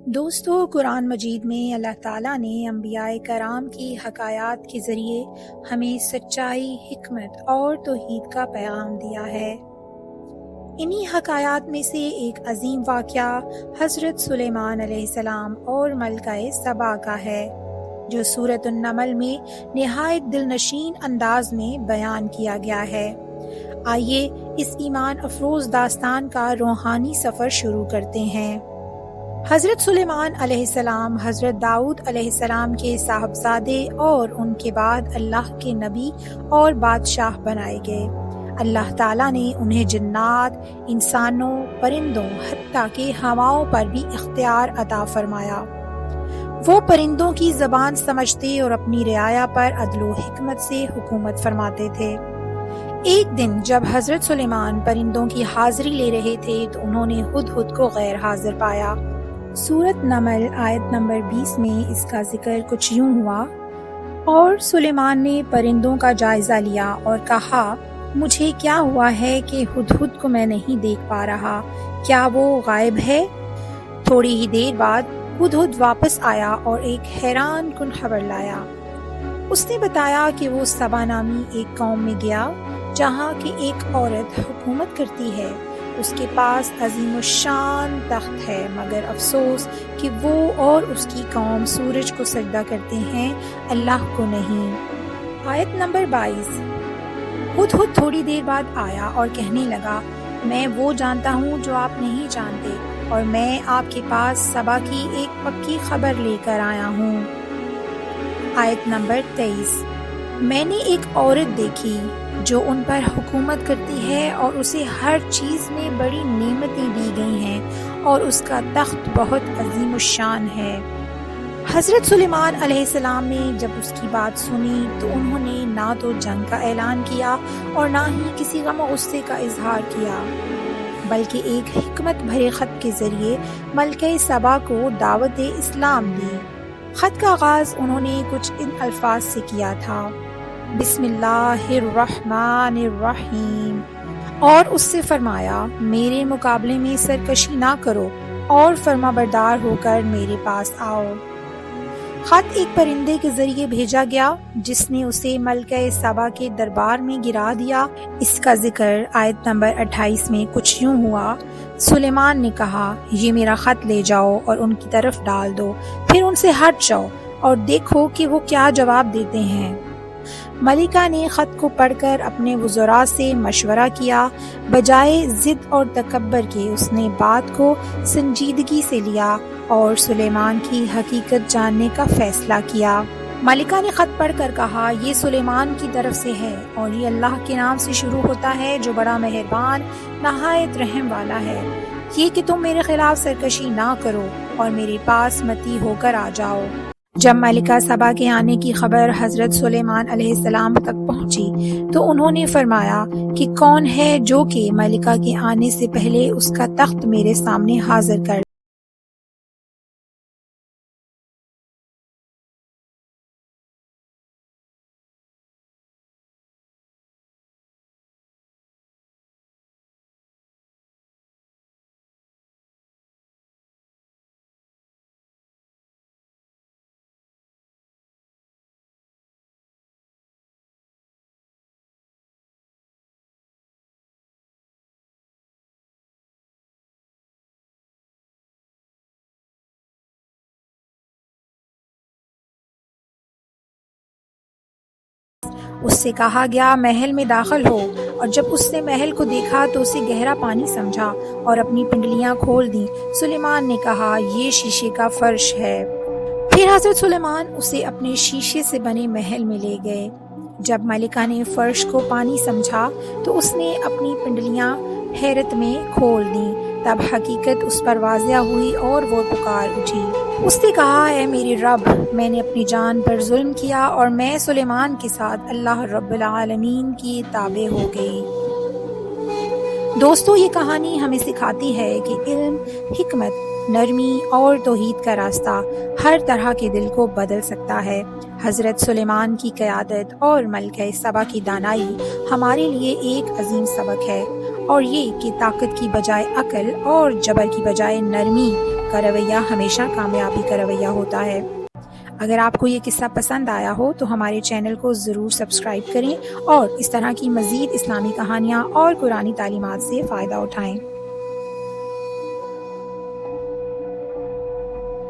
دوستو، قرآن مجید میں اللہ تعالیٰ نے انبیاء کرام کی حکایات کے ذریعے ہمیں سچائی، حکمت اور توحید کا پیغام دیا ہے۔ انہی حکایات میں سے ایک عظیم واقعہ حضرت سلیمان علیہ السلام اور ملکہ سبا کا ہے، جو سورۃ النمل میں نہایت دلنشین انداز میں بیان کیا گیا ہے۔ آئیے اس ایمان افروز داستان کا روحانی سفر شروع کرتے ہیں۔ حضرت سلیمان علیہ السلام حضرت داؤد علیہ السلام کے صاحبزادے اور ان کے بعد اللہ کے نبی اور بادشاہ بنائے گئے۔ اللہ تعالیٰ نے انہیں جنات، انسانوں، پرندوں، حتیٰ کہ ہواؤں پر بھی اختیار عطا فرمایا۔ وہ پرندوں کی زبان سمجھتے اور اپنی رعایا پر عدل و حکمت سے حکومت فرماتے تھے۔ ایک دن جب حضرت سلیمان پرندوں کی حاضری لے رہے تھے تو انہوں نے ہدہد کو غیر حاضر پایا۔ سورۃ نمل آیت نمبر 20 میں اس کا ذکر کچھ یوں ہوا: اور سلیمان نے پرندوں کا جائزہ لیا اور کہا، مجھے کیا ہوا ہے کہ ہدہد کو میں نہیں دیکھ پا رہا، کیا وہ غائب ہے؟ تھوڑی ہی دیر بعد ہدہد واپس آیا اور ایک حیران کن خبر لایا۔ اس نے بتایا کہ وہ سبا نامی ایک قوم میں گیا جہاں کی ایک عورت حکومت کرتی ہے۔ اس کے پاس عظیم الشان تخت ہے، مگر افسوس کہ وہ اور اس کی قوم سورج کو سجدہ کرتے ہیں، اللہ کو نہیں۔ آیت نمبر 22۔ ہدہد تھوڑی دیر بعد آیا اور کہنے لگا، میں وہ جانتا ہوں جو آپ نہیں جانتے، اور میں آپ کے پاس سبا کی ایک پکی خبر لے کر آیا ہوں۔ آیت نمبر 23۔ میں نے ایک عورت دیکھی جو ان پر حکومت کرتی ہے اور اسے ہر چیز میں بڑی نعمتیں دی گئی ہیں اور اس کا تخت بہت عظیم الشان ہے۔ حضرت سلیمان علیہ السلام نے جب اس کی بات سنی تو انہوں نے نہ تو جنگ کا اعلان کیا اور نہ ہی کسی غم و غصے کا اظہار کیا، بلکہ ایک حکمت بھرے خط کے ذریعے ملکہ سبا کو دعوت اسلام دی۔ خط کا آغاز انہوں نے کچھ ان الفاظ سے کیا تھا: بسم اللہ الرحمن الرحیم، اور اس سے فرمایا، میرے مقابلے میں سرکشی نہ کرو اور فرما بردار ہو کر میرے پاس آؤ۔ خط ایک پرندے کے ذریعے بھیجا گیا جس نے اسے ملکہ سبا کے دربار میں گرا دیا۔ اس کا ذکر آیت نمبر 28 میں کچھ یوں ہوا: سلیمان نے کہا، یہ میرا خط لے جاؤ اور ان کی طرف ڈال دو، پھر ان سے ہٹ جاؤ اور دیکھو کہ وہ کیا جواب دیتے ہیں۔ ملکہ نے خط کو پڑھ کر اپنے وزراء سے مشورہ کیا، بجائے ضد اور تکبر کے اس نے بات کو سنجیدگی سے لیا اور سلیمان کی حقیقت جاننے کا فیصلہ کیا۔ ملکہ نے خط پڑھ کر کہا، یہ سلیمان کی طرف سے ہے اور یہ اللہ کے نام سے شروع ہوتا ہے جو بڑا مہربان، نہایت رحم والا ہے۔ یہ کہ تم میرے خلاف سرکشی نہ کرو اور میرے پاس متی ہو کر آ جاؤ۔ جب ملکہ سبا کے آنے کی خبر حضرت سلیمان علیہ السلام تک پہنچی تو انہوں نے فرمایا کہ کون ہے جو کہ ملکہ کے آنے سے پہلے اس کا تخت میرے سامنے حاضر کر اس سے کہا گیا، محل میں داخل ہو، اور جب اس نے محل کو دیکھا تو اسے گہرا پانی سمجھا اور اپنی پنڈلیاں کھول دیں۔ سلیمان نے کہا، یہ شیشے کا فرش ہے۔ پھر حضرت سلیمان اسے اپنے شیشے سے بنے محل میں لے گئے۔ جب ملکہ نے فرش کو پانی سمجھا تو اس نے اپنی پنڈلیاں حیرت میں کھول دیں۔ تب حقیقت اس پر واضح ہوئی اور وہ پکار اٹھی۔ اس نے کہا، اے میرے رب، میں نے اپنی جان پر ظلم کیا اور میں سلیمان کے ساتھ اللہ رب العالمین کی تابع ہو گئی۔ دوستو، یہ کہانی ہمیں سکھاتی ہے کہ علم، حکمت، نرمی اور توحید کا راستہ ہر طرح کے دل کو بدل سکتا ہے۔ حضرت سلیمان کی قیادت اور ملکہ سبا کی دانائی ہمارے لیے ایک عظیم سبق ہے، اور یہ کہ طاقت کی بجائے عقل اور جبر کی بجائے نرمی کا رویہ ہمیشہ کامیابی کا رویہ ہوتا ہے۔ اگر آپ کو یہ قصہ پسند آیا ہو تو ہمارے چینل کو ضرور سبسکرائب کریں اور اس طرح کی مزید اسلامی کہانیاں اور قرآنی تعلیمات سے فائدہ اٹھائیں۔